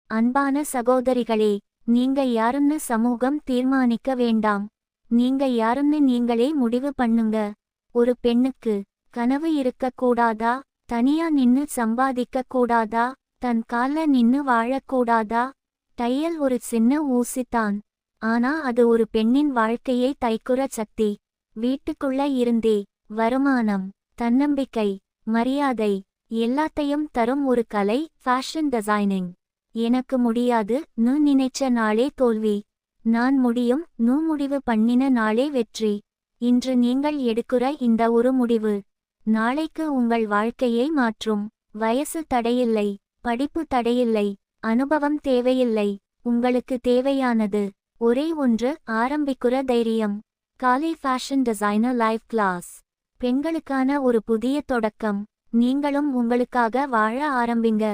அன்பான சகோதரிகளே, நீங்க யாருன்னு சமூகம் தீர்மானிக்க வேண்டாம். நீங்க யாருன்னு நீங்களே முடிவு பண்ணுங்க. ஒரு பெண்ணுக்கு கனவு இருக்கக்கூடாதா? தனியா நின்னு சம்பாதிக்க கூடாதா? தன் கால்ல நின்னு வாழக்கூடாதா? தையல் ஒரு சின்ன ஊசித்தான். ஆனா அது ஒரு பெண்ணின் வாழ்க்கையை தைக்குற சக்தி. வீட்டுக்குள்ள இருந்தே வருமானம், தன்னம்பிக்கை, மரியாதை எல்லாத்தையும் தரும் ஒரு கலை ஃபேஷன் டிசைனிங். எனக்கு முடியாது நு நினைச்ச நாளே தோல்வி. நான் முடியும் நு முடிவு பண்ணின நாளே வெற்றி. இன்று நீங்கள் எடுக்கிற இந்த ஒரு முடிவு நாளைக்கு உங்கள் வாழ்க்கையை மாற்றும். வயசு தடையில்லை, படிப்பு தடையில்லை, அனுபவம் தேவையில்லை. உங்களுக்கு தேவையானது ஒரே ஒன்று, ஆரம்பிக்கிற தைரியம். காலை ஃபேஷன் டிசைனர் லைவ் கிளாஸ். பெண்களுக்கான ஒரு புதிய தொடக்கம். நீங்களும் உங்களுக்காக வாழ ஆரம்பிங்க.